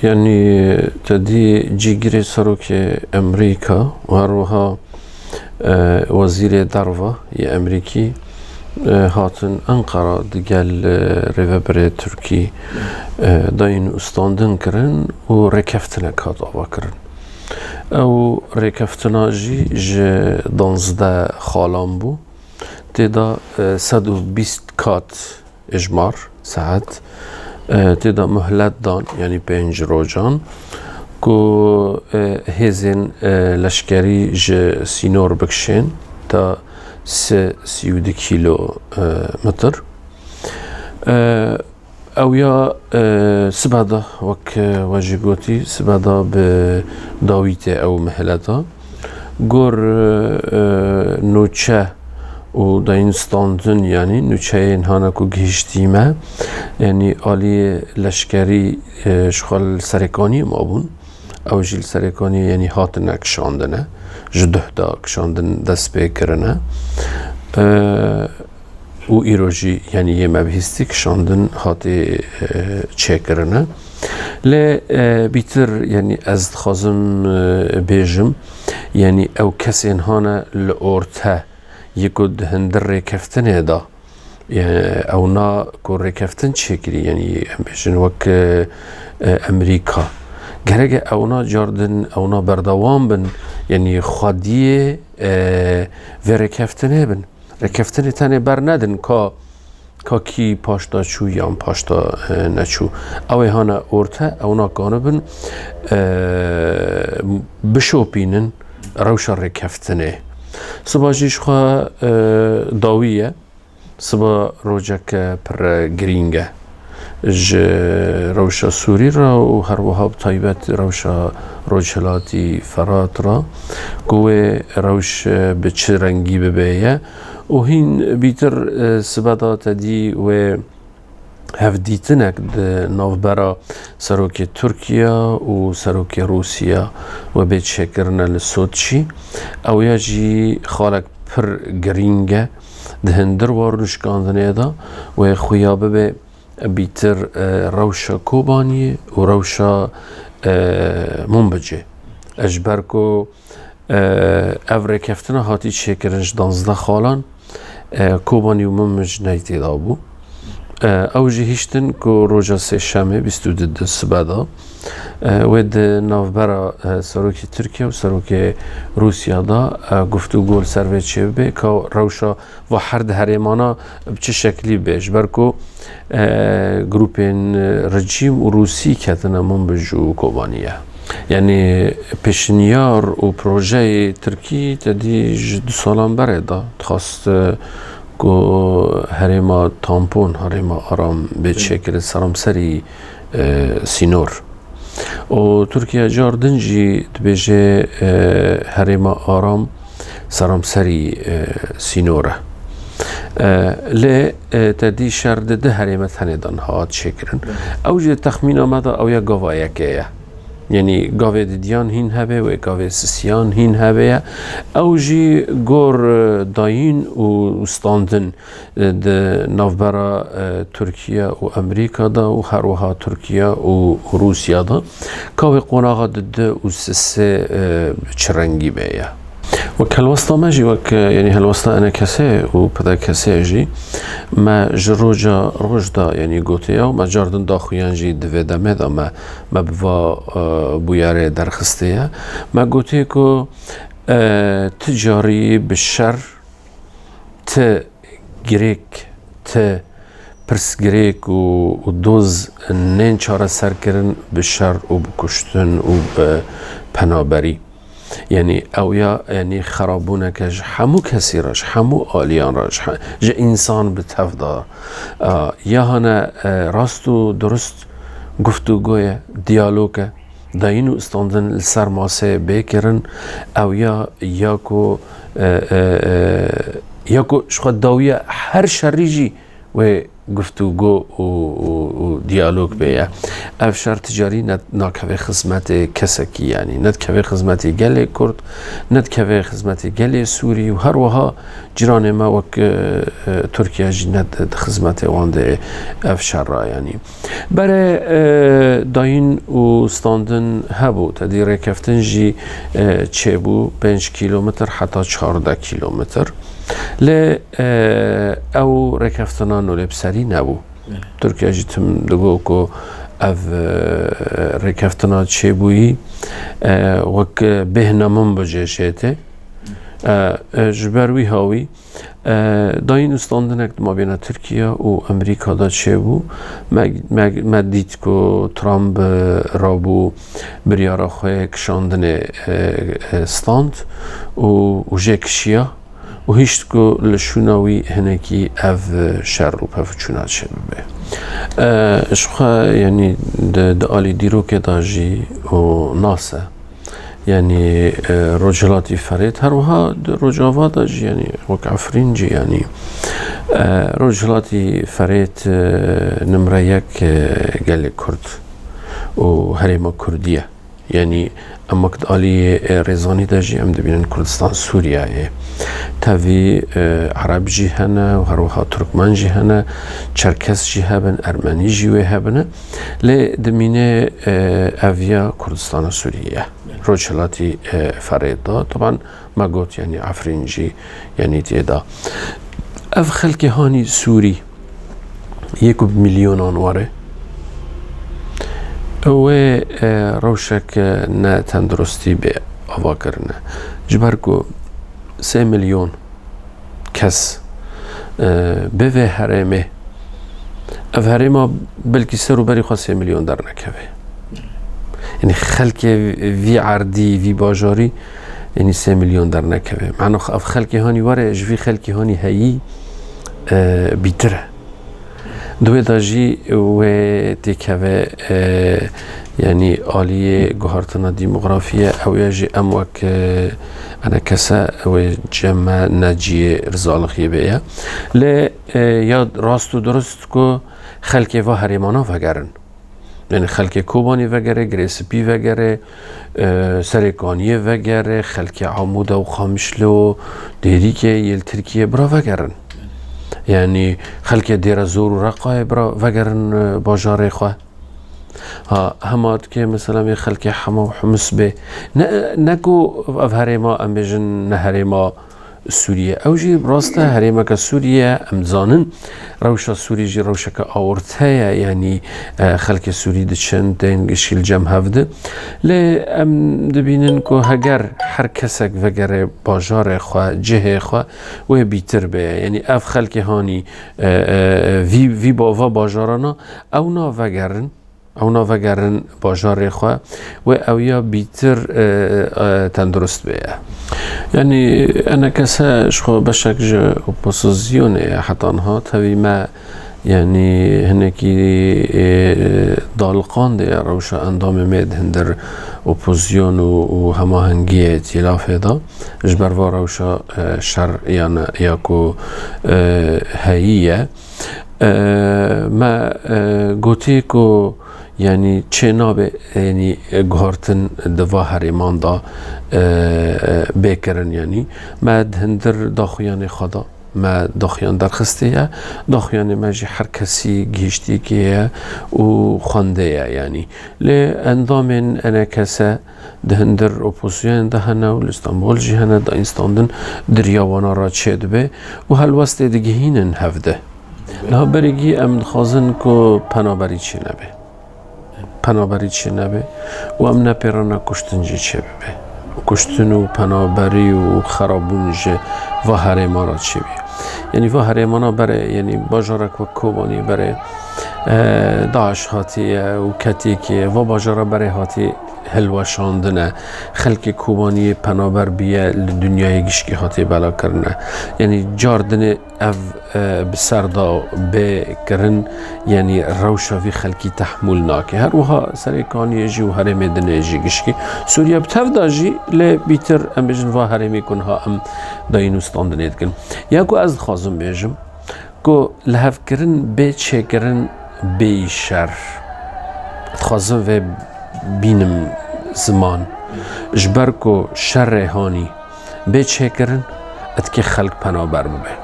يعني تدي جيجري سروك أمريكا وهروها وزير دارفا يا أمريكي هاتن أنقرة دقال ريفابري تركي داين استاندن كرن و ركفتنك هات آوا كرن او ركفتنا جي دانزده خالان بو تدا 120 كات اجمار ساعت تدا مهلت دان يعني 5 روجان کو هزین لشکری ج سینور بکشین تا 32 کیلومتر او یا سبادا وک واجبوتی سبادا به داویت او مهلتا گور نوچه و داینستاندن یعنی نوچه اینهانا کو گهشتیمه یعنی آلی لشکری شخال سرکانی مابون او جیل سرکانی یعنی هاتن کشاندنه جده دا کشاندن دست بکرنه و ایروژی یعنی یه مبهستی کشاندن هاتی چه کرنه لی بیتر یعنی از خازم بیجم یعنی او کسی انهانه لورته یکود هندر رکفتنه دا یعنی او نا کو رکفتن چه کری یعنی بیجن وک امریکا گرگ اونا جاردن اونا بردوام بن یعنی خادیه و رکفتنه بن رکفتنه تنه بر ندن که کی پاشتا چو یا پاشتا نچو اوه هانا ارته اونا کانه بن بشوپینن روش رکفتنه سبا جیش خواه داویه سبا روجک پر گرینگه ج روشا سوری را و هر وهاب طایبت روشا روجلاتی فرات را گوه روش به چه رنگی ببیه و هین بیتر سبادا تدی و هفدیتنک نوبرا سروک ترکیا و سروک روسیا و به چکرن لسوتشی او یا جی خالک پر گرینگه دهندر وارنشکاندنه دا و خویابه به بیتر روشا کوبانی و روشا منبجه اجبر کو او رکفتنا هاتی چکرنش 12 خالان کوبانی و منبج نیتی دا بو او جه هیشتن که روژا سه شمه 22 سبادا و ده نوبرا سروک ترکیه و سروک روسیا دا گفتو گول سروی چه به که روشا و هر ده هریمانا بچه شکلی بیش برکو گروپین رژیم و روسی کتنا منبجو کوبانیه یعنی پیشنیار و پروژه ترکی تدی 2 سالان بره دا تخواست کو هریما تامپون هریما آرام به شکل سرامسری سینور و ترکیه جاردنجی دبیجه هریما آرام سرامسری سینوره لی تدی شرد ده هریما تندان هات شکرن او جه تخمین آمده او یا گوایه که یعنی گاوه دیان هین هبه و گاوه سیان هین هبه او جی گور داین و استاندن ده نوبرا ترکیه و امریکا دا و هر وها ترکیه و روسیا دا که قناغا ده و سسه چرنگی بیه و کلوستا ما جی وک یعنی هلوستا انا کسه و پدا کسه جی ما جروجا روجدا یعنی گوتیا و ما جاردن داخویان جی دوه دمه دا ما بوا بویاره درخسته ما گوتی که تجاری بشر گریک پرس گریک و دوز نین چاره سر کرن بشر و بکشتن و پنابری یعنی او یا یعنی خرابونه که همو کسی راش همو آلیان راش جه انسان به تفدا یا هنه راست و درست گفتگوی دیالوگه داینو استاندن سر ماسه بکرن او یا کو شخواد داویه هر شریجی و گفتگو و دیالوگ بیا افشار تجاری نکوه خدمت کسکی یعنی نکوه خدمت گل کرد نکوه خدمت گل سوری و هر وها جیران ما وک ترکیه جی ند خدمت وانده افشار را یعنی برای داین و ستاندن هبو تدی رکفتن جی چه بو 5 کیلومتر حتی 14 کیلومتر ل او رکفتنان و لبسری نبو ترکیه جیتم دگو که او رکفتنان چه بویی وک بهنامون بجیشته جبروی هاوی داین استاندنک ما بین ترکیه و امریکا دا چه بو ما دید که ترامپ رابو بریارا خواه کشاندن استاند و جکشیا و هیچ که لشوناوی هنگی او شر و پفچونات شد به اشخوا یعنی د آلی دیرو که داجی و ناسه یعنی رجلاتی فرید هر وها رجاوا داجی یعنی وک افرینجی یعنی رجلاتی فرید نمره یک گل کرد و هریما کردیه یعنی اما کد آلی رزانی داجی ام دبینن کردستان سوریه تاوی عرب جی هنه و هر وها ترکمان جی هنه چرکس جی هبن ارمنی جیوه هبنه لی دمینه اویا کردستان سوریه روچلاتی فرید دا طبعا ما گوت یعنی افرینجی یعنی تیدا اف خلق هانی سوری 1 میلیون آنواره و روشک نه تندرستی به آوا کرنه جبرگو 3 میلیون کس به هرمه اف هرمه بلکی سر و بری خواه 3 میلیون در نکوه یعنی خلق وی عردی وی باجاری یعنی 3 میلیون در نکوه معنی اف خلقی هانی واره اجوی خلقی هانی هایی بیتره دوی داجی و تکوه یعنی آلیه گوهرتنا دیموغرافیه او یجی اموک انا کسا و جمع نجیه رزالخیه بیا لی یا راست و درست که خلقی و هریمانا وگرن یعنی خلق کوبانی وگره گریسپی وگره سرکانیه وگره خلق عمود و خامشلو دیری که یل ترکیه برا وگرن یعنی خلق دیر زور و رقای برا وگرن باجار خواه همات که مثلا یه خلق حما و حمس به نکو اف هریما ام بجن نه هریما سوریه او جی راسته هریما که سوریه امزانن روشا سوری جی روشا که آورته یعنی خلق سوری ده چند دین گشیل جمع هفته لی ام دبینن که هگر هر کسک وگر باجار خواه جه خواه و بیتر به یعنی اف خلق هانی وی باوا باجارانا اونا وگرن باجار خواه و اویا بیتر تندرست بیا یعنی انا کسا شخو بشک جا اپوزیسیون حتی آنها تاوی ما یعنی هنکی دالقان ده روشا اندام مید هندر اپوزیسیون و هماهنگی ائتلاف دا جبروا روشا شر یا کو هاییه ما گوتی که یعنی چه نابه یعنی گهارتن دوا هریمان دا بکرن یعنی ما هندر داخویان خدا ما داخویان درخسته داخویان ما جی هر کسی گیشتی که و خونده یعنی لی اندامن انا کسا ده هندر اپوزیون ده هنه و استانبول جی هنه دا اینستاندن دریاوانا را چه دبه و هلوست دیگه هینن هفته لها برگی ام خازن که پنابری چی نبه پنابری چی نبه و ام نپیرانا کشتن جی چه ببه کشتن و پنابری و خرابون جی و هریمانا چی بی یعنی و هریمانا بره یعنی باجارک و کوبانی بره داعش هاتیه و کتیکیه و باجارا بره هاتی هلوشاندنه خلق کوبانی پنابر بیه دنیای گشکی هاتی بلا کرنه یعنی جاردن او بسردا بکرن یعنی روشاوی خلقی تحمل ناکه هر وها سرکانی جی و هرمی دنه جی گشکی سوریا بتف دا جی لی بیتر ام بجن و هرمی کن ها ام داینو ستاندنید کن یکو از خازم بیجم کو لحف کرن به چه کرن به شر خازم و بینم زمان جبر کو شر هانی به چه کرن ات که خلق پنابر ببه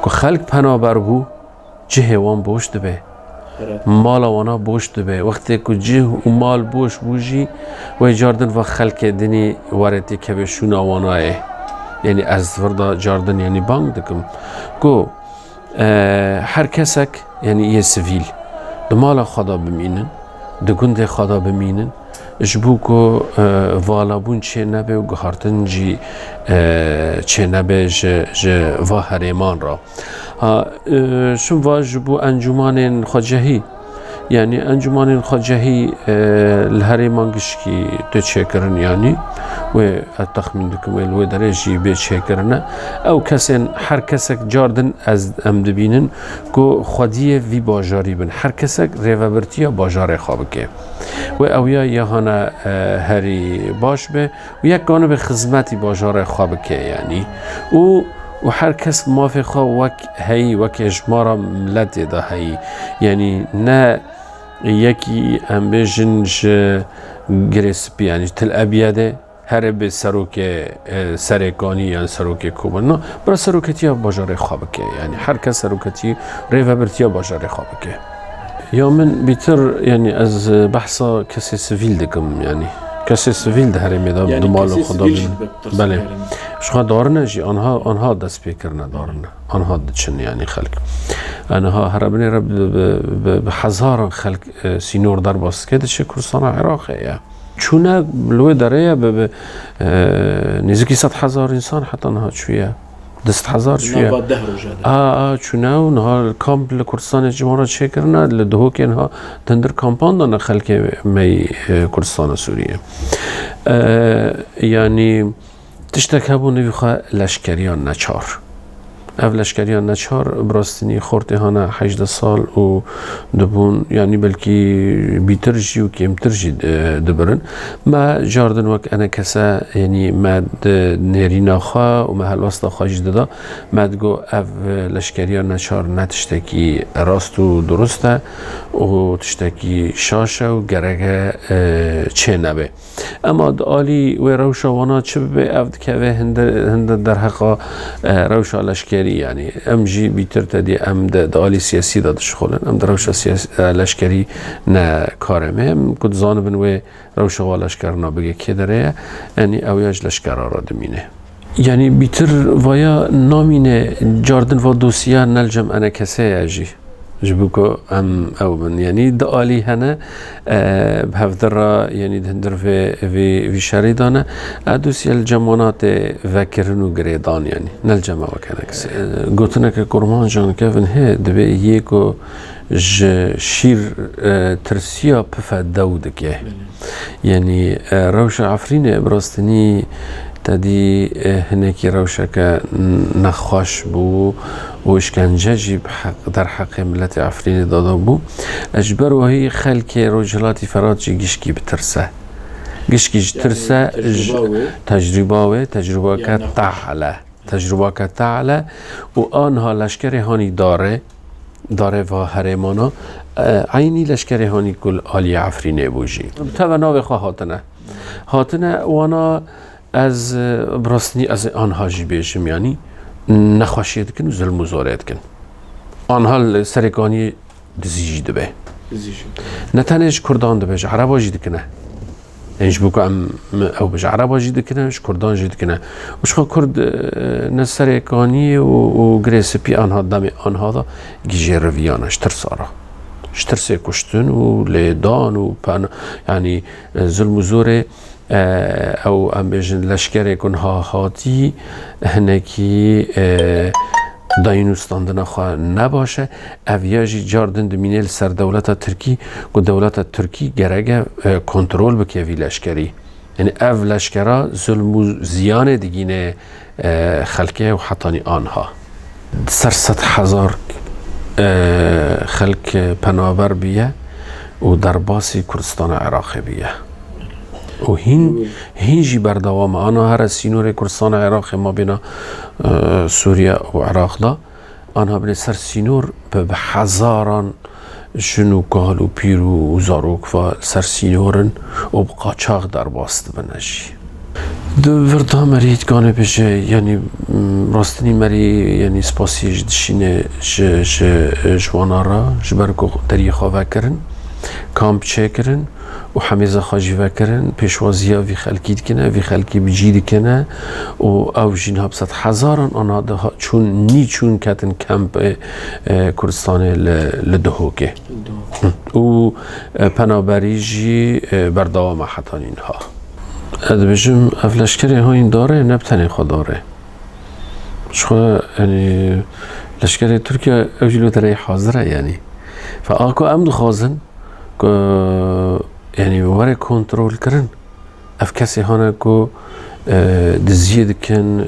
کو خلق پنابر بو جه وان بوش دبه مال وانا بوش دبه وقتی که جه و مال بوش بوجی و جاردن و خلق دنی وارتی که به شونا وانایه یعنی از وردا جاردن یعنی بانگ دکم کو هر کسک یعنی یه سویل دمالا خدا بمینن دگنده خدا بمینن جبو کو والا بون چه نبه و گهارتن جی چه نبه جه و هریمان را شون و جبو انجمان خجهی یعنی انجمان خجهی الهریمان گشکی تو چه کرن یعنی و تخمین دکم الوی درجی به چه کرنه او کسین هر کسک جاردن از ام دبینن کو خودی وی باجاری بن هر کسک ریوبرتیا باجار خواب که و اویا یهانا هری باش به و یک گانه به خدمتی باجار خواب که یعنی و هر کس موافق وک هی وک اجمارا ملت ده هی یعنی نه یکی ام بجنج گریسپی یعنی تل ابیاده هر به سروک سرکانی یا سروک کوبن نه برای سروکتی باجار خواب که یعنی هر کس سروکتی ریوبرتیا باجار خواب که یا من بیتر یعنی از بحثا کسی سویل دکم یعنی کسی سویل ده هر میدان یعنی دمال کسی خدا سویل بله شما دارن جی آنها دست پیکر ندارن آنها دچن یعنی خلق آنها هربنی رب به هزاران خلق سینور در باست که دچه کردستان عراقه یا چونه لوی داره به نزدیکی 100,000 انسان حتی آنها چویه 10,000 چویه چونه و نها کامپ لکردستان جمهورا چه کرنه لدهو که انها تندر کامپان دانه خلق می کردستان سوریه یعنی تشتک هبو نوی خواه لشکریان نچار اف لشکریان نچار براستنی خورده هانه 18 سال و دبون یعنی بلکی بیتر جی و کمتر جی دبرن ما جاردن وک انا کسا یعنی مد نیرینا خواه و محل وسط خواه جددا مد گو اف لشکریان نچار نتشتکی راست و درسته و تشتکی شاشه و گرگه چه نبه اما دالی و روشا وانا چه به اف دکوه هند در حقا روشا لشکری یعنی ام جی بیتر تدی ام دالی سیاسی دادش خولن ام در روشا لشکری نه کارمه ام کد زانبن و روشا و لشکر نابگه که داره یعنی اویاج لشکر را دمینه یعنی بیتر ویا نامینه جاردن و دوسیه نلجم انا کسه اجی جبوكو او من يعني دالي هنا بهفدر يعني دهندر في شريدانا ادوس الجمانات فكرنو غريدان يعني نالجما وكانكس قلتنا كورمان جان كيفن هي دبي يكو شير ترسيا بفا دودك يعني روش عفرين براستني تدی هنکی روشک نخواش بو و اشکنجه جی در حق ملت عفرین داده بو اجبر و هی خلک رجلاتی فراد جی گشکی بترسه گشکی ترسه تجربه که تعاله و آنها لشکر هانی داره و هرمانا عینی لشکر هانی کل آلی عفرینه بوجی توانا بخواه هاتنه وانا از براستنی از آنها جی بیشم یعنی نخواشید کن و ظلم و زارید کن آنها سرکانی دزیجی دبه نتنش کردان دبه عربا جی دکنه اینش بکو او بج عربا جی دکنه کردان جی دکنه وش خوا کرد نسرکانی و گریسپی آنها دم آنها دا گیجه رویانش ترسارا ترسه کشتن و لیدان و یعنی ظلم و زوره او ام بجن لشکر کنها هاتی هنکی داینوستاندنا خواه نباشه اویاجی جاردن دمینه سر دولت ترکی و دولت ترکی گرگه کنترل بکه وی لشکری یعنی او لشکرها ظلم و زیان دیگینه خلقه و حطانی آنها سر 100,000 خلق پنابر بیه و در باسی کردستان عراق بیه و هینجی بردوام آنها هر سینور کردستان عراق ما بین سوریه و عراق دا آنها بین سر سینور به هزاران جنو گال و پیر و زاروک و سر سینورن و قاچاق در باست بنجی دو وردا مرید گانه بشه یعنی راستنی مری یعنی سپاسیج دشینه جوانا را جبرگو دری خواه کرن کامپ چه کرن و حمیزه خواجی وکرن پیشوازی ها وی خلکی دکنه وی خلکی بجی دکنه و او جین ها بسد هزاران آنها ده چون نی چون کتن کمپ کردستان لدهوکه و پنابری جی بردوام حتان اینها ادبجم افلشکری ها این داره نبتنی خود داره شخوا یعنی لشکری ترکیه اوجلو تره حاضره یعنی فآکو ام دخوازن یعنی واره کنترل کرن اف کسی هانه که دزیه دکن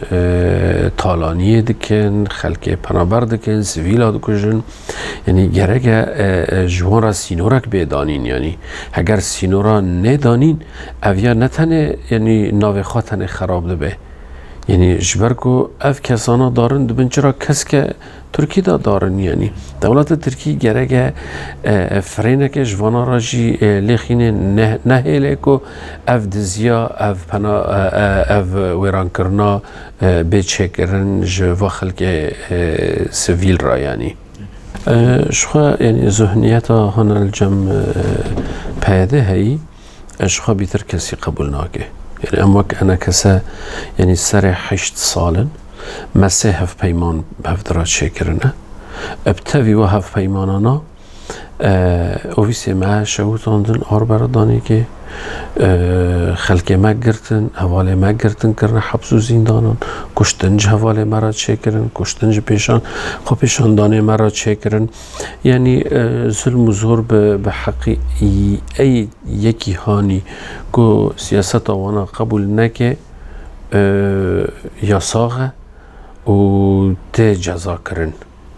تالانیه دکن خلک پنابر دکن سویل ها دکشن یعنی گرگه جوان را سینورک بیدانین یعنی اگر سینورا ندانین اویا نتنه یعنی ناوی خواه تنه خراب ده به یعنی جبرگو اف کسانا دارن دبن چرا کس که ترکی دا دارن یعنی دولت ترکی گرگه فرینه که جوانا را جی لیخینه نهیله که اف دزیا اف پنا اف ویران کرنا بیچه کرن جوا خلق سویل را یعنی شخوا یعنی ذهنیت هان الجم پیده هی شخوا بیتر کسی قبول ناگه یعنی ام وقت انا کسا یعنی سر 8 سالن مسه هف پیمان هفدرات شکرنه ابتوی و هف پیمانانا اویسی ما شهوتاندن آر بردانی که خلق مگرتن حواله مگرتن کرن حبس و زیندانان کشتنج حواله مرا چکرن کشتنج پیشان خب پیشان دانه مرا چکرن یعنی ظلم و زور به حقی ای یکی هانی که سیاست آوانا قبول نکه یاساغه و ته جزا کرن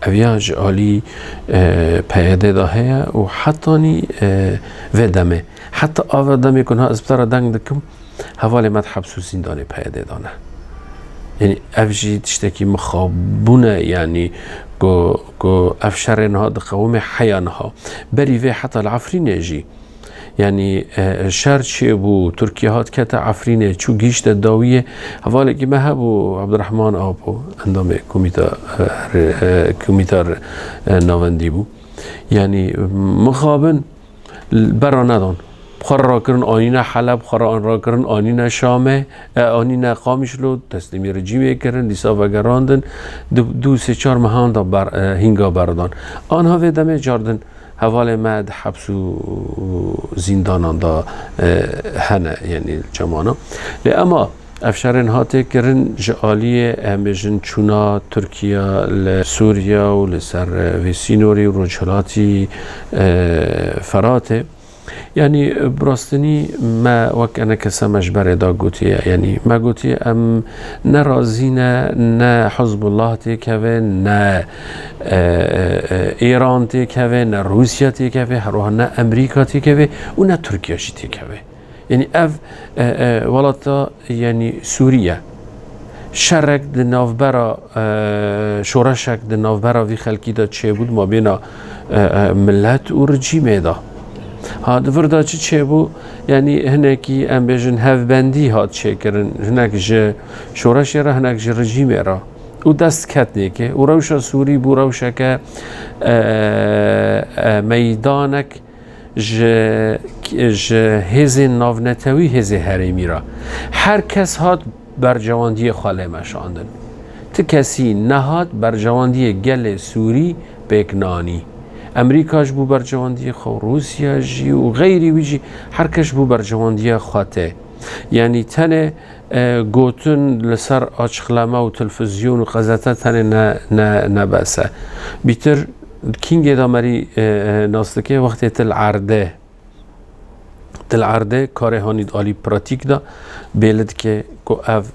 اویا جعالی پیاده داهه و حتی نی ودمه حتی آودمه کنها از بطر دنگ دکم حوالی مد حبس و زندانه پیاده دانه یعنی افجی تشتکی مخابونه یعنی گو افشار نها دقوم حیانها بری وی حتی العفرینه جی یعنی شر چه بو ترکیه هات کت عفرینه چو گیشت داویه حوالی که مهبو عبدالرحمن آبو اندام کمیتار نواندی بو یعنی مخابن برا ندان خور را کرن آنین حلب خور را کرن آنین شامه آنین قامشلو تسلیمی رژیمه کرن دیسا وگراندن دو سه چار مهان دا هنگا بردان آنها ویدمه جاردن حوال مد حبس و زندانان دا هنه یعنی جمانا اما افشارن هاته کرن جعالی همجن چونا ترکیه لسوریا و لسر ویسینوری و رجلاتی فراته یعنی براستنی ما وقت انا کسا مجبر دا گوتیه یعنی ما گوتیه ام نه رازی نه حزب الله تیکوه نه ایران تیکوه نه روسیه تیکوه هروها نه امریکا تیکوه و نه ترکیه شی تیکوه یعنی اف ولاتا یعنی سوریه شرک د نوبرا شورشک د نوبرا وی خلکی دا چه بود ما بینا ملت و رژیمه دا هاد وردا چه بو یعنی هنکی ام بیژن هفبندی هات چه کرن هنک ج شورش را هنک ج رژیم را او دست کتنه که او روشا سوری بو روشا که میدانک ج هز ناونتوی هز هرمی را هر کس هات بر جواندی خاله مشاندن ت کسی نهاد بر جواندی گل سوری بکنانی امریکاش بو بر جواندی خو روسیا جی و غیری ویجی هر کس بو بر جواندی خاطه یعنی تنه گوتن لسر آچخلمه و تلفزیون و قزته تنه نبسه بیتر کینگ دامری ناستکه وقتی تل عرده کاره هانید آلی پراتیک دا بیلد که اف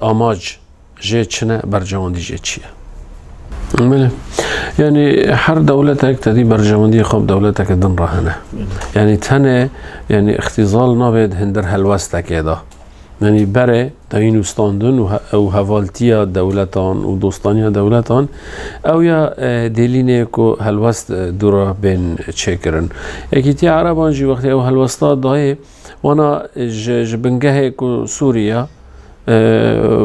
آماج جه چنه بر جواندی جه چیه بله یعنی هر دولت یک تدی برجماندی خوب دولت یک دن راهنه یعنی تنه یعنی اختزال نبید هندر هلوست که دا یعنی بره داین استاندن و هوالتیا دولتان و دوستانیا دولتان او یا دلینه کو هلوست دورا بین چکرن یکی تی عربان جی وقتی او هلوستا دای وانا جبنگه کو سوریا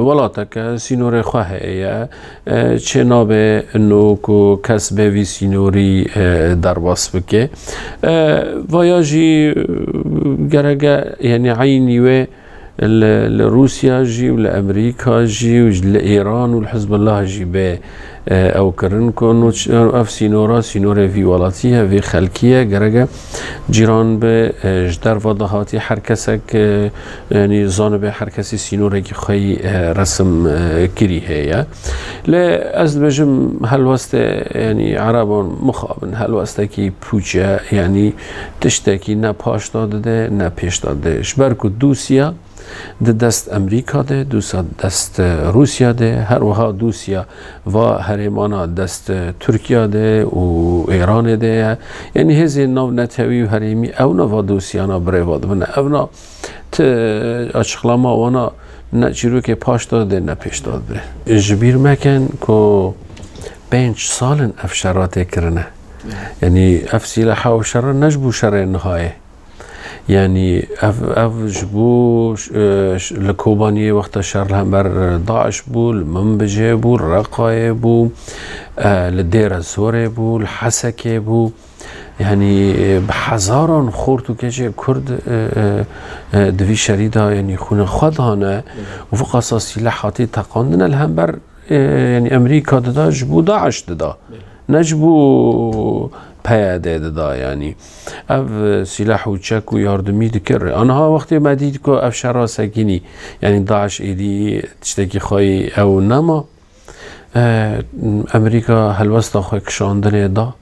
ولاتک سینور خواه یا چه نابه انو کو کس به وی سینوری درباس بکه و یا جی گرگه یعنی عینی و لروسيا جي ولأمريكا جي ولإيران والحزب الله جي به او کرن کنو اف سینورا في ولاتیه في خلکیه گرگه جیران به جدر وضاحاتی هر کسک یعنی زانب هر کسی سینوره که خواهی رسم کری هیا لی از بجم هلوست یعنی عربان مخابن هلوسته کی پوچه یعنی تشتکی نه پاش داده ده نه پیش داده شبرکو دوسیا دست امریکا ده دست روسیا ده هر وها دوسیا و هرمانا دست ترکیه ده و ایران ده یعنی هزی نو نتوی و هرمی او نو دوسیانا بریواد بنا اونا اچخلاما وانا نچیرو که پاش داده نه پیش داده جبیر مکن که 5 سال افشارات کرنه یعنی افسیله و شر نجبو شر نهایه يعني اف جبو لكوباني وقت شر هم بر داعش بو المنبجه بو الرقاية بو لدير الزوري بو الحسكة بو يعني بحزاران خورتو كجي كرد دوي شريدا يعني خونه خدانه وفق اساسي لحاتي تقاندن الهم بر يعني امريكا دادا جبو داعش دادا نجبو پیاده دا یعنی اف سلاح و چک و یاردمی دکره آنها وقتی مدید که اف شراسگینی یعنی داعش ایدی تشتکی خواهی او نما امریکا هلوستا خواهی کشاندن دا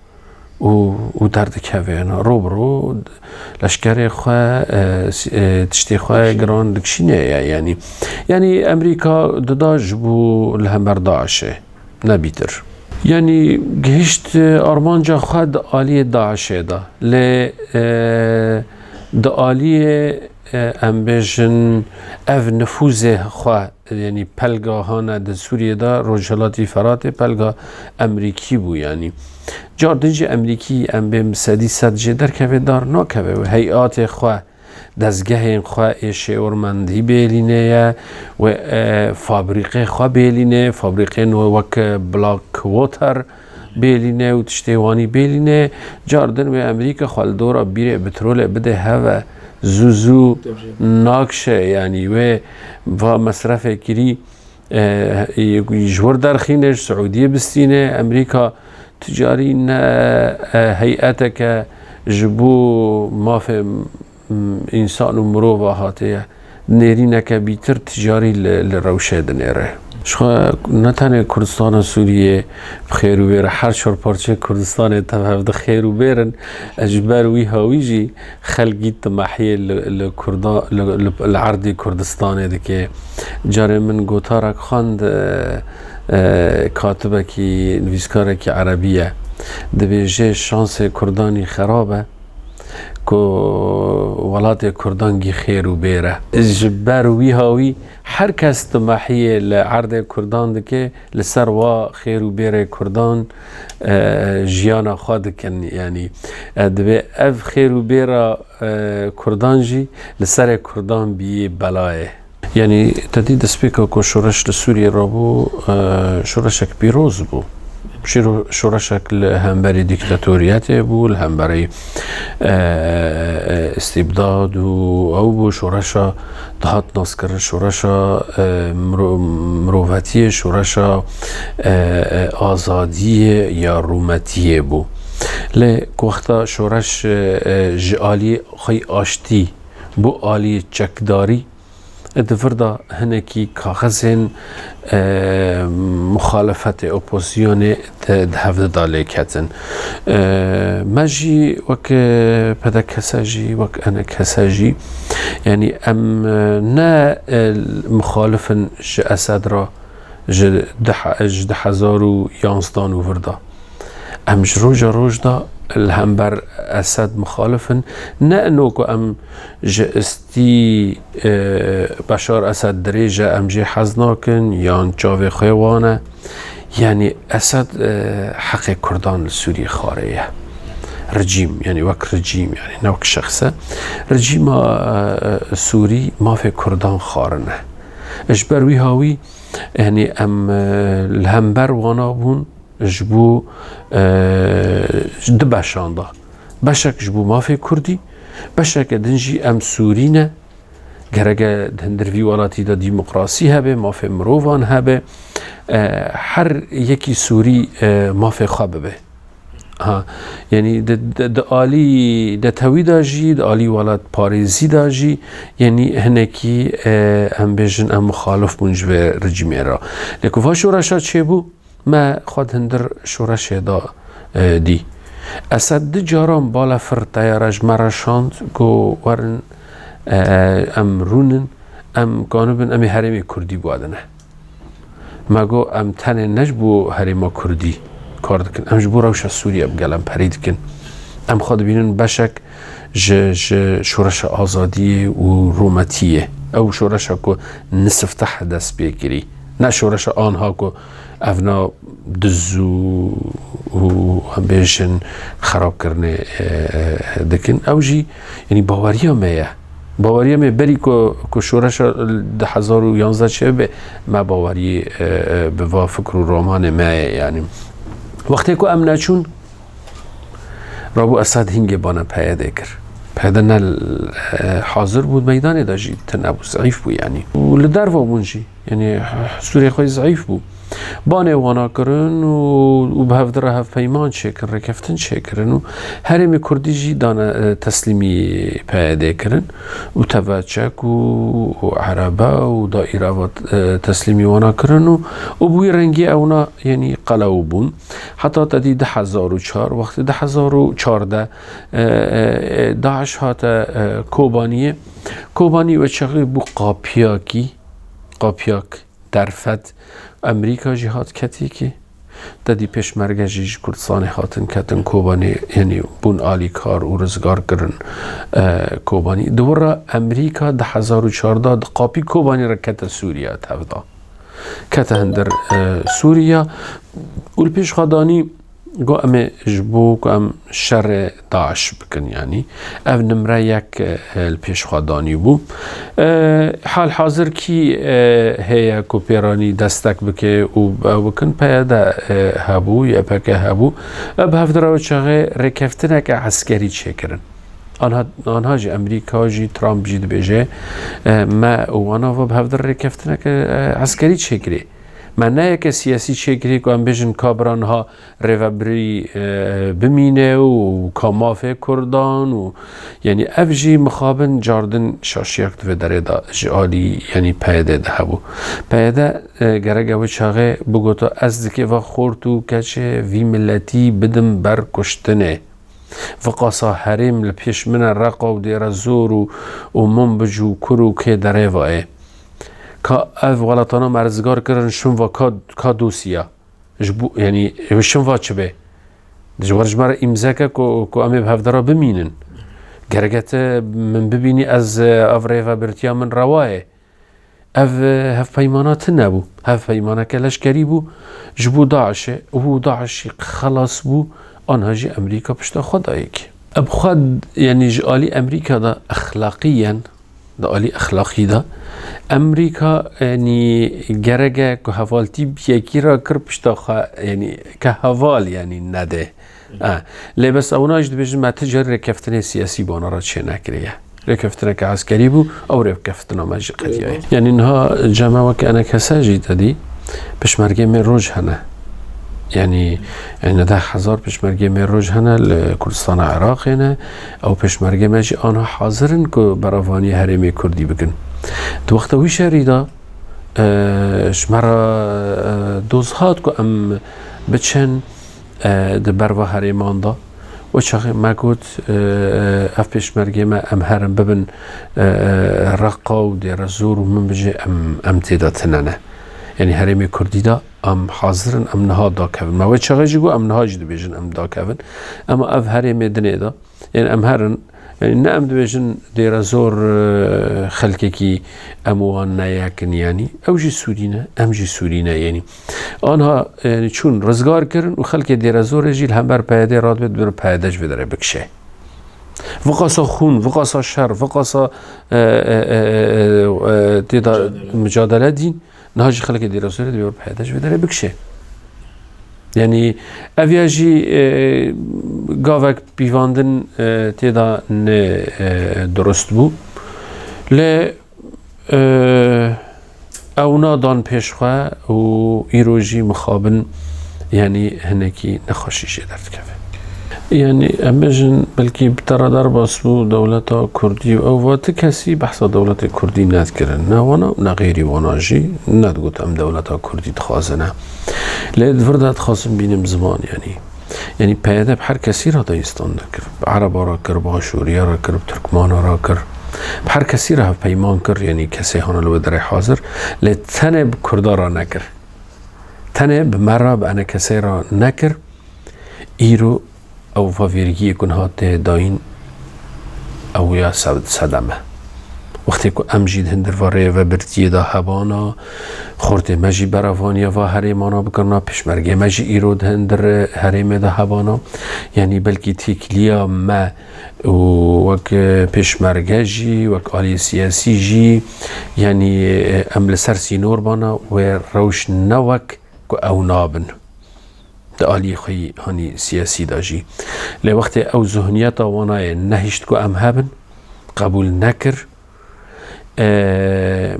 و درد کوینا رو لشکر خواه تشتی خواه گران دکشینه یعنی امریکا دادا جبو لهمبر داعشه نبیتر يعني جهشت أرمانجا خد آلية داعشة دا ل دا آلية أمبيجن أف نفوذ خواه يعني پلگا هانا دا سوريا دا رجالاتي فرات پلگا أمريكي بو يعني جاردنج أمريكي أمبيم سدي سد جدر كوه دار نا كوه و هيئات خواه دزگه خواه شعورمندی بیلینه و فابریقه خواه بیلینه فابریقه نو وک بلاک ووتر بیلینه و تشتیوانی بیلینه جاردن و امریکا خالدورا بیره بترول بده هوا زوزو ناکشه یعنی و مصرف کری جور درخینش سعودیه بستینه امریکا تجاری نه هیئتک جبو مافه انسان و مروه هاته نيرينا كبيتر تجاري للروشه دنيره شو نتانه كردستان سوريا بخير وبير هر شور پارچه كردستان تفاوت خير وبيرن اجبر وي هاويجي خلقي تمحيه لكردان العرض كردستان دكه جاره من گوتارك خاند كاتبه كي نويسكاره كي عربيه دبيجه شانس كرداني خرابه کو ولات کردانگی خیر و بیره جبر وی هاوی هر کس تمحیه لعرض کردان دکه لسر وا خیر و بیره کردان جیانا خواد کن یعنی دبی اف خیر و بیره کردان جی لسر کردان بی بلایه یعنی تدید سپیکا که شورش لسوریه را بو شورشک بیروز بو شورشك همبري ديكتاتوريات بول همبري استبداد او بو شورشا دهات ناسكر شورشا مروفتي شورشا آزادي يا رومتي بو ل وقتا شورش جالي خي آشتي بو آلي چکداری ادفردا هنکی کاغذن مخالفت اپوزیون دهفت داله کتن مجی وک پدا کساجی وک انا کساجی یعنی ام نه مخالفن ج اسد را ج 1011 وردا ام روج دا الهمبر أسد مخالفن نأنوكو أم جئستي بشار أسد دريجة أم جي حزناكن يان جاوي خيوانه يعني أسد حق كردان السوري خارية رجيم يعني وك رجيم يعني نوك شخصة رجيم سوري ما في كردان خارنه اجبر وی هاوی يعني ام الهمبر وانا بون جبو دبشان ده بشك جبو ما في كردي بشك دنجي ام سورينه گرگه دندر وی ولاتی دا دیمقراسی هبه ما في مروفان هبه هر یکی سوری ما في خواب به ها يعني د آلی د توی داجی د آلی ولاد پاریزی داجی يعني هنکی هم بیشن هم مخالف بونج به رژیم را لیکن وا شورشا چه بو ما خود هندر شورش دا دی اسد جاران بالا فر تیارش مرشاند گو ورن ام رونن ام قانون ام حریم کردی بودنه مگو ام تنه نجبو حریم کردی کار دکن ام جبو روش سوریه بگلم پرید کن ام خود بینن بشک شورش آزادی و رومتیه او شورش که نصف دست بگیری نه شورش آنها که افنا دزو و هم بیشن خراب کرنه دکن او جی یعنی باوریا میه باوری می بری که شورش 2011 چه به ما باوری به وا فکر و رومان ما یعنی وقتی که امن چون رابو اسد هنگ بانه پیاده کرد پیاده نه حاضر بود میدان داشت تنبو ضعیف بود یعنی و لدر و بونجی یعنی سوریه خواهی ضعیف بود بانه وانا کرن و به هفت را هفت پیمان چه کرن رکفتن چه کرن و هرمی کردی جی دانه تسلیمی پیاده کرن و توچک و عربه و دائره و تسلیمی وانا کرن و بوی رنگی اونا یعنی قلعو بون حتی تدی 2004 وقت 2014 داعش هات کوبانی و چقی بو قاپیاک درفت امریکا جهاد کتی که دادی پیشمرگه جیج کردستان هاتن کتن کوبانی یعنی بون آلی کار و رزگار کرن کوبانی دوره امریکا 2014 قاپی کوبانی را کت سوریا تفدا کت هندر سوریا اول پیش خدانی گو ام جبو که ام شر داعش بکن یعنی او نمره یک الپیش خدانی بو حال حاضر کی هیا کوپیرانی دستک بکه و بکن پیاده هبو یا پکه هبو به هفته رو چغه رکفتنه که عسکری چه کرن آنها جی امریکا جی ترامپ جی دبیجه ما وانا و به هفته رکفتنه که عسکری چه کری من نه یک سیاسی چگری که بیشتر کابران ها روبری بمینه و کامافه کردان و یعنی افجی مخابن جاردن شاشیاک دو داره دا جالی یعنی پیاده ده هبو پیاده گرگ او چاقه بگوتا از دکه و خورتو کچه وی ملتی بدم بر کشتنه و قاسا حریم لپیش من رقا و دیر زور و من بجو کرو که داره واه که اف ولاتانا مرزگار کردن شون و کا دوسیا یعنی شون و چه به جوارج مر امضا که امی به هفدرا بمینن گرگت من ببینی از افره و برتیا من رواه اف هف پیمانات نبو هف پیمانه کلش کریبو جبو داعشه و داعش خلاص بو آنها جی امریکا پشت خدایک اب خود یعنی جالی امریکا دا اخلاقیاً دا عالی اخلاقی دا امریکا یعنی گرگه که حوالتی بیکی را کر پشتا یعنی که حوال یعنی نده لباس اونا اجد بیشتر متجر رکفتن سیاسی بانا را چه نکریه رکفتن که عسکری بو او رکفتن مجی قدیه یعنی اینها جمعه که انا کسا جیده دی پشمرگه می روش هنه یعنی 10,000 پشمرگه میروج هنه لکردستان عراق هنه او پشمرگه مجی آنها حاضرن که براوانی حریم کردی بکن دو وقت وی شریدا شمرا دوزهات که ام بچن ده بروا حریمان دا و چاقی مگود اف پشمرگه ما ام هرم ببن رقا و دیر زور و من بجه ام تیدا تننه يعني هرمي كردي دا ام حاضرن ام نها دا كفن ما وجه غيجي جو ام نها جد بيجن ام دا كفن اما اف هرمي دني دا يعني ام هرن يعني نعم دبيجن دير زور خلقكي اموان ناياكن يعني او جي سورينا ام جي سورينا يعني آنها يعني چون رزگار کرن و خلق دير زور جيل هم بر پیاده راد بد بر پیادهش بدره بکشه وقاسا خون وقاسا شر وقاسا تيدا مجادله دين نهاجي خلق دير زور بر پیادهش بدره بکشه يعني اویاجی گاوک بیواندن تیدا نه درست بو ل اونا دان پیشخواه و ایروژی مخابن يعني هناكي نخاشيش درد كفه يعني امجن بلكي بتردار باسبو دولتا كردي او وات كسي بحث دولتا كردي نذكرن نه وانا نه غيري وانا جي ندقوت ام دولتا كردي تخازنه لید فردا تخاصم بینم زمان يعني پیاده بحر کسی را دایستان نکر عرب را کر باشوریا را کر ترکمان را کر بحر کسی را پیمان کر يعني کسی هانا لو در حاضر لید تنب کردا را نکر تنب مرا انا کسی را نکر ایرو او فاویرگی کنهات داین او یا صدمه وقتی که امجید هندر واره و برتیه دا هبانا خورده مجی براوانیا و هریمانا بکرنا پشمرگه مجی ایرود هندر هریم دا هبانا یعنی بلکی تکلیا ما وک پشمرگه جی وک آلی سیاسی جی یعنی امل سرسی نور بانا و روش نوک که او نابن دا آلی خی هانی سیاسی دا جی لی وقتی او ذهنیت وانای نهشت که ام هبن قبول نکر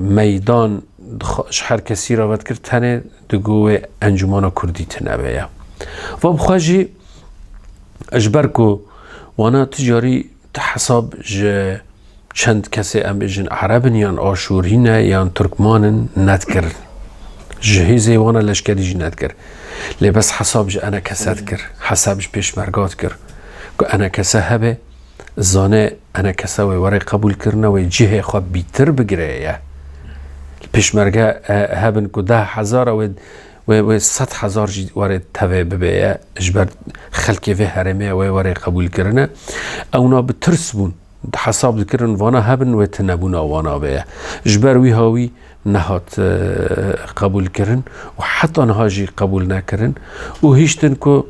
میدان هر کسی را ود کرد تنه دگوه انجمان کردی تنبیه و بخواهی اجبر که وانا تجاری تحساب چند کسی ام بجن عربن یا آشورین یا ترکمانن ند کرد جهیزه وانا لشکری جی ند کرد لی بس حساب جه انا کسد کرد حساب جه پیشمرگات کرد که انا کسه هبه زانه انا کساوی وری قبول کرنه و جهه خواب بیتر بگیره پیشمرگه هبن که 10,000 و 100,000 جی وری توی ببیه اجبر خلقی و هرمه و وری قبول کرنه اونا بترس بون حساب دکرن وانا هبن و تنبون وانا بیه اجبر وی هاوی نهات قبول کرن و حتی نهاجی قبول نکرن و هیشتن که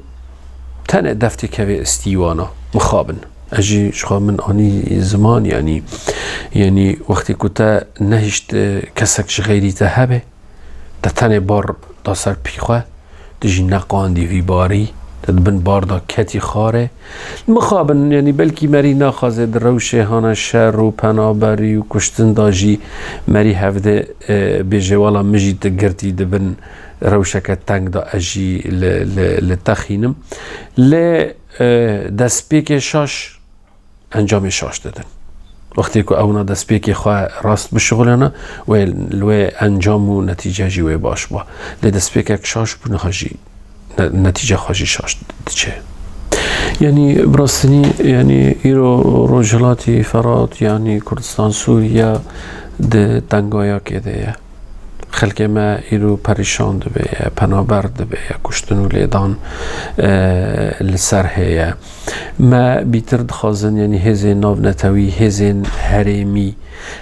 تن دفتی که استیوانا مخابن اجي شخا من آني زمان يعني وقتی كتا نهشت كسك غيري تهبه تتنه بار دا سر پیخوه تجي نقاندي في باري تدبن بار دا كتي خاره مخابن يعني بلكي مري ناخازه در روشه هانا شر و پنابري و کشتن دا جي مري هفده بيجي والا مجي تگرتي دبن روشك تنگ دا اجي لتخينم دست پیک شاش انجام شاش دادن وقتی که اونا دست پیک خواه راست بشغلنا و لوی انجام و نتیجه جیوی باش با دست پیک شاش بونه هاجی نتیجه خواهی شاش چه يعني براستني يعني إيرو رجلاتي فرات يعني كردستان سوريا ده تنگايا كده خلق ما ایرو پریشان دبه پنابر دبه کشتنو لیدان لسر هیا ما بیتر دخوازن یعنی هزین ناو نتوی هزین هریمی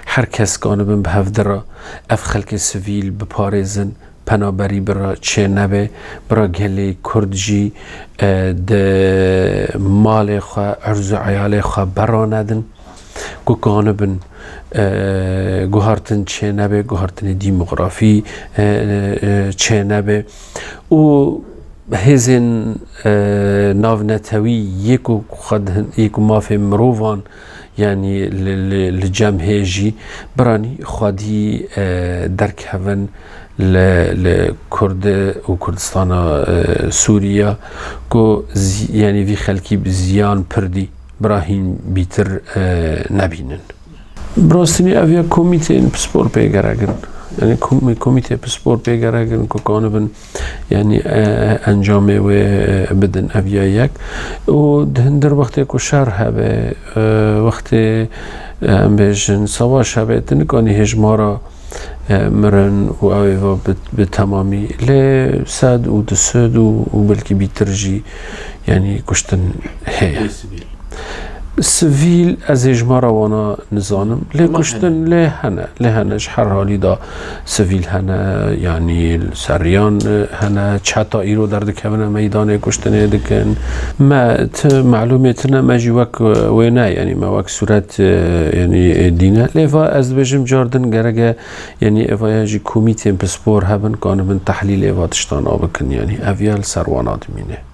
هر کس گانبن به هفدرا اف خلق سویل بپارزن پنابری برا چه نبه برا گلی کردجی ده مال خواه عرض عیال خواه برا ندن که گانبن گوهرتن چه نبه گوهرتن دیموغرافی چه نبه و هزین ناو نتوی یکو مافی مروفان يعني لجمع جي براني خادي درك هفن لكرد وكردستان سوريا كو يعني في خلقي بزيان پردي براهين بيتر نبينن براستني اويا كوميتين بسپور بيگرگن يعني كوميتي بسپور بيگرگن كو كانبن يعني انجامه و بدن اويا يك و دهندر وقت كو شرح به وقت ام بیشن سوا شبیت نکنی هجمارا مرن و اویوا به تمامی لی سد و دسد و بلکی بیترجی یعنی کشتن هیا سویل از هجمارا وانا نزانم لی کشتن لی هنش هر حالی دا سویل هنه یعنی سریان هنه چتا ایرو در دکمنه میدانه کشتنه دکن ما معلومتنا ما جی وک وینه یعنی ما وک صورت یعنی دینه لی فا از بجم جاردن گرگه یعنی افا یجی کمیتیم پسپور هبن کانه من تحلیل افا تشتان آبکن یعنی اویال سروانا دمینه